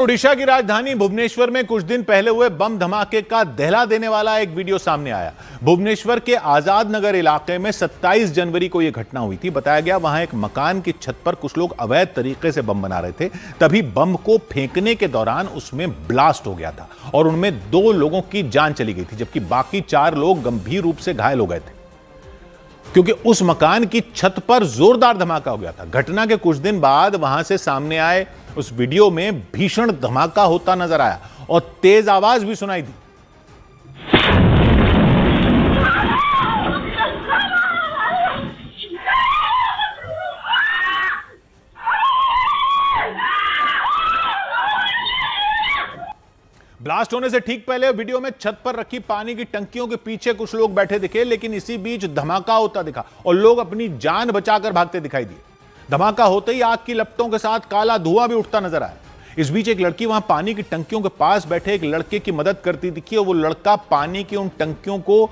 ओडिशा की राजधानी भुवनेश्वर में कुछ दिन पहले हुए बम धमाके का दहला देने वाला एक वीडियो सामने आया। भुवनेश्वर के आजाद नगर इलाके में 27 जनवरी को यह घटना हुई थी। बताया गया वहां एक मकान की छत पर कुछ लोग अवैध तरीके से बम बना रहे थे। तभी बम को फेंकने के दौरान उसमें ब्लास्ट हो गया था और उनमें 2 लोगों की जान चली गई थी, जबकि बाकी 4 लोग गंभीर रूप से घायल हो गए थे, क्योंकि उस मकान की छत पर जोरदार धमाका हो गया था। घटना के कुछ दिन बाद वहां से सामने आए उस वीडियो में भीषण धमाका होता नजर आया और तेज आवाज भी सुनाई दी। ब्लास्ट होने से ठीक पहले वीडियो में छत पर रखी पानी की टंकियों के पीछे कुछ लोग बैठे दिखे, लेकिन इसी बीच धमाका होता दिखा और लोग अपनी जान बचाकर भागते दिखाई दिए। धमाका होते ही आग की लपटों के साथ काला धुआं भी उठता नजर आया। इस बीच एक लड़की वहां पानी की टंकियों के पास बैठे एक लड़के की मदद करती दिखी और वो लड़का पानी की उन टंकियों को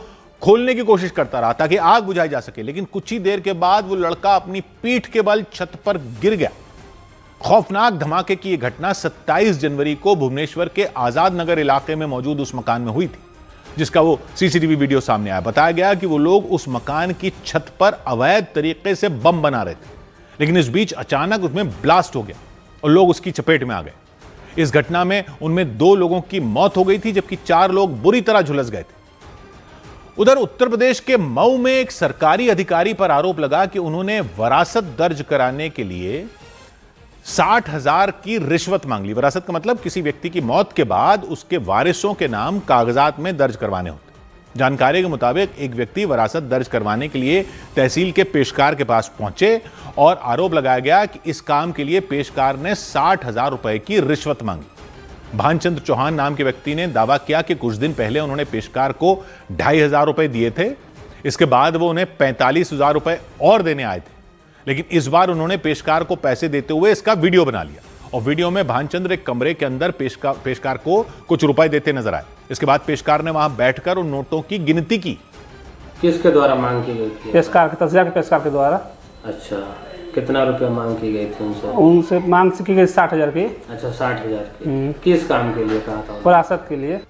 खोलने की कोशिश करता रहा ताकि आग बुझाई जा सके, लेकिन कुछ ही देर के बाद वो लड़का अपनी पीठ के बल छत पर गिर गया। खौफनाक धमाके की यह घटना 27 जनवरी को भुवनेश्वर के आजाद नगर इलाके में मौजूद उस मकान में हुई थी, जिसका वो सीसीटीवी वीडियो सामने आया। बताया गया कि वो लोग उस मकान की छत पर अवैध तरीके से बम बना रहे थे, लेकिन इस बीच अचानक उसमें ब्लास्ट हो गया और लोग उसकी चपेट में आ गए। इस घटना में उनमें 2 लोगों की मौत हो गई थी, जबकि 4 लोग बुरी तरह झुलस गए थे। उधर उत्तर प्रदेश के मऊ में एक सरकारी अधिकारी पर आरोप लगा कि उन्होंने वरासत दर्ज कराने के लिए 60,000 की रिश्वत मांग ली। वरासत का मतलब किसी व्यक्ति की मौत के बाद उसके वारिसों के नाम कागजात में दर्ज करवाने होते। जानकारी के मुताबिक एक व्यक्ति वरासत दर्ज करवाने के लिए तहसील के पेशकार के पास पहुंचे और आरोप लगाया गया कि इस काम के लिए पेशकार ने 60,000 रुपए की रिश्वत मांगी। भानचंद्र चौहान नाम के व्यक्ति ने दावा किया कि कुछ दिन पहले उन्होंने पेशकार को 2,500 रुपए दिए थे। इसके बाद वो उन्हें 45,000 रुपए और देने आए थे, लेकिन इस बार उन्होंने पेशकार को पैसे देते हुए इसका वीडियो बना लिया और वीडियो में भानचंद्र एक कमरे के अंदर पेशकार को कुछ रुपए देते नजर आए। इसके बाद पेशकार ने वहां बैठकर उन नोटों की गिनती की। किसके द्वारा मांग की गई थी? पेशकार के तस्या के पेशकार के द्वारा। अच्छा, कितना रुपया मांग की गई थी उनसे? उनसे मांग की गई 60,000 की। अच्छा, 60,000 की। किस काम के लिए कहा था? वरासत के लिए।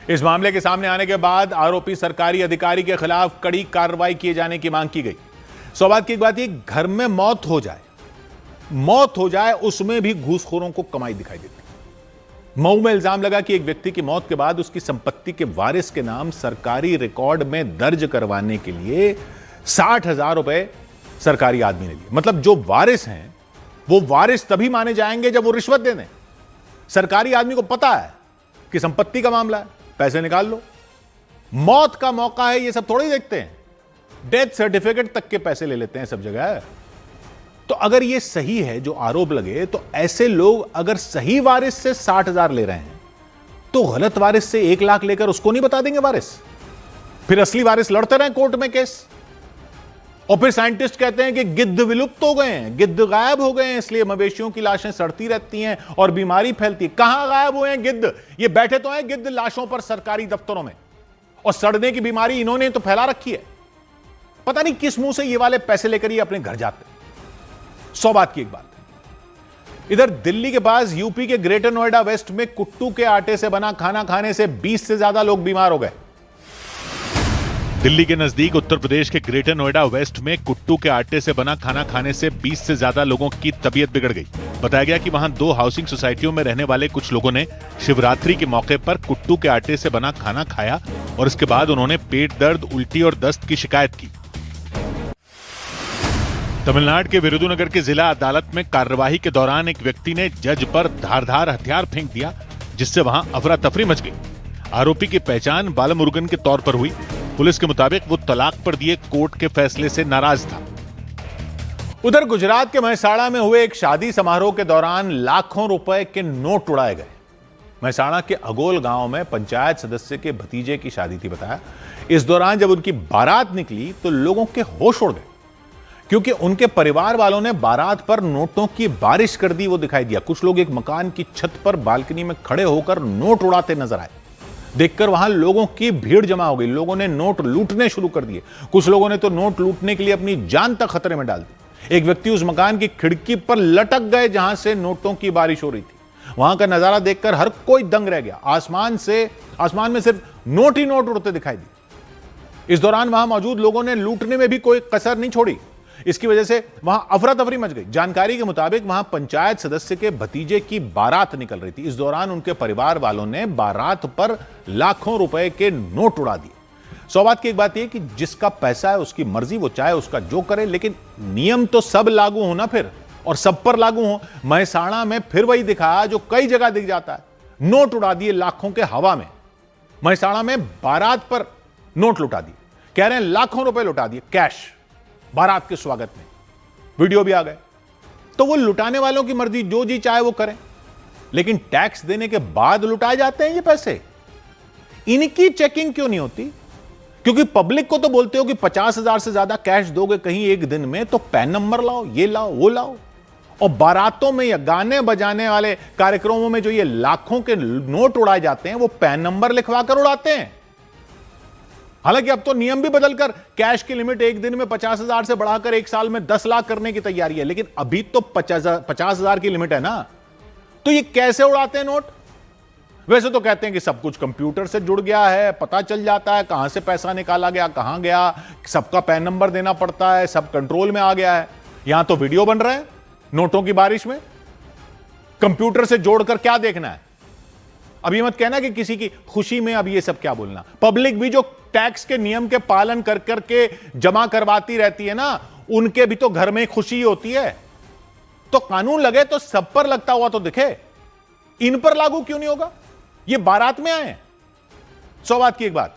इस मामले के सामने आने के बाद आरोपी सरकारी अधिकारी के खिलाफ कड़ी कार्रवाई किए जाने की मांग की गई। सवाल की एक बात, ये घर में मौत हो जाए उसमें भी घूसखोरों को कमाई दिखाई देती। मऊ में इल्जाम लगा कि एक व्यक्ति की मौत के बाद उसकी संपत्ति के वारिस के नाम सरकारी रिकॉर्ड में दर्ज करवाने के लिए 60,000 रुपए सरकारी आदमी ने लिए। मतलब जो वारिस हैं वो वारिस तभी माने जाएंगे जब वो रिश्वत दे दें। सरकारी आदमी को पता है कि संपत्ति का मामला है, पैसे निकाल लो। मौत का मौका है, ये सब थोड़ी देखते हैं। डेथ सर्टिफिकेट तक के पैसे ले लेते हैं सब जगह। तो अगर ये सही है जो आरोप लगे, तो ऐसे लोग अगर सही वारिस से 60,000 ले रहे हैं तो गलत वारिस से 1 लाख लेकर उसको नहीं बता देंगे वारिस? फिर असली वारिस लड़ते रहे कोर्ट में केस। और फिर साइंटिस्ट कहते हैं कि गिद्ध विलुप्त हो गए हैं, गिद्ध गायब हो गए हैं, इसलिए मवेशियों की लाशें सड़ती रहती हैं और बीमारी फैलती है। कहां गायब हुए हैं गिद्ध? ये बैठे तो हैं गिद्ध लाशों पर सरकारी दफ्तरों में, और सड़ने की बीमारी इन्होंने तो फैला रखी है। पता नहीं किस मुंह से ये वाले पैसे लेकर ये अपने घर जाते। 100 बात की एक बात। इधर दिल्ली के पास यूपी के ग्रेटर नोएडा वेस्ट में कुट्टू के आटे से बना खाना खाने से 20 से ज्यादा लोग बीमार हो गए। दिल्ली के नजदीक उत्तर प्रदेश के ग्रेटर नोएडा वेस्ट में कुट्टू के आटे से बना खाना खाने से 20 से ज्यादा लोगों की तबीयत बिगड़ गई। बताया गया कि वहां 2 हाउसिंग सोसाइटियों में रहने वाले कुछ लोगों ने शिवरात्रि के मौके पर कुट्टू के आटे से बना खाना खाया और इसके बाद उन्होंने पेट दर्द, उल्टी और दस्त की शिकायत की। तमिलनाडु के विरुधुनगर के जिला अदालत में कार्यवाही के दौरान एक व्यक्ति ने जज पर धारदार हथियार फेंक दिया, जिससे वहां अफरा तफरी मच गई। आरोपी की पहचान बालमुरुगन के तौर पर हुई। पुलिस के मुताबिक वो तलाक पर दिए कोर्ट के फैसले से नाराज था। उधर गुजरात के महसाणा में हुए एक शादी समारोह के दौरान लाखों रुपए के नोट उड़ाए गए। महसाणा के अगोल गांव में पंचायत सदस्य के भतीजे की शादी थी। बताया इस दौरान जब उनकी बारात निकली तो लोगों के होश उड़ गए, क्योंकि उनके परिवार वालों ने बारात पर नोटों की बारिश कर दी। वो दिखाई दिया। कुछ लोग एक मकान की छत पर बालकनी में खड़े होकर नोट उड़ाते नजर आए। देखकर वहां लोगों की भीड़ जमा हो गई। लोगों ने नोट लूटने शुरू कर दिए। कुछ लोगों ने तो नोट लूटने के लिए अपनी जान तक खतरे में डाल दी। एक व्यक्ति उस मकान की खिड़की पर लटक गए जहां से नोटों की बारिश हो रही थी। वहां का नजारा देखकर हर कोई दंग रह गया। आसमान में सिर्फ नोट ही नोट उड़ते दिखाई दिए। इस दौरान वहां मौजूद लोगों ने लूटने में भी कोई कसर नहीं छोड़ी। इसकी वजह से वहां अफरा तफरी मच गई। जानकारी के मुताबिक वहां पंचायत सदस्य के भतीजे की बारात निकल रही थी। इस दौरान उनके परिवार वालों ने बारात पर लाखों रुपए के नोट उड़ा दिए। सौ बात की एक बात यह कि जिसका पैसा है उसकी मर्जी, वो चाहे उसका जो करे, लेकिन नियम तो सब लागू हो ना फिर, और सब पर लागू हो। महसाणा में फिर वही दिखा जो कई जगह दिख जाता है, नोट उड़ा दिए लाखों के हवा में। महसाणा में बारात पर नोट लुटा दिए, कह रहे हैं लाखों रुपए लुटा दिए कैश बारात के स्वागत में। वीडियो भी आ गए। तो वो लुटाने वालों की मर्जी, जो जी चाहे वो करें, लेकिन टैक्स देने के बाद लुटाए जाते हैं ये पैसे। इनकी चेकिंग क्यों नहीं होती? क्योंकि पब्लिक को तो बोलते हो कि 50,000 से ज्यादा कैश दोगे कहीं एक दिन में तो पैन नंबर लाओ, ये लाओ, वो लाओ। और बारातों में या गाने बजाने वाले कार्यक्रमों में जो ये लाखों के नोट उड़ाए जाते हैं, वो पैन नंबर लिखवा कर उड़ाते हैं। हालांकि अब तो नियम भी बदलकर कैश की लिमिट एक दिन में 50,000 से बढ़ाकर एक साल में 10 लाख करने की तैयारी है, लेकिन अभी तो 50,000 की लिमिट है ना। तो ये कैसे उड़ाते हैं नोट? वैसे तो कहते हैं कि सब कुछ कंप्यूटर से जुड़ गया है, पता चल जाता है कहां से पैसा निकाला गया, कहां गया, सबका पैन नंबर देना पड़ता है, सब कंट्रोल में आ गया है। यहां तो वीडियो बन रहा है नोटों की बारिश में। कंप्यूटर से जोड़कर क्या देखना है? अभी मत कहना कि किसी की खुशी में अब ये सब क्या बोलना। पब्लिक भी जो टैक्स के नियम के पालन कर करके जमा करवाती रहती है ना, उनके भी तो घर में खुशी होती है। तो कानून लगे तो सब पर लगता हुआ तो दिखे, इन पर लागू क्यों नहीं होगा? ये बारात में आए। सौ बात की एक बात,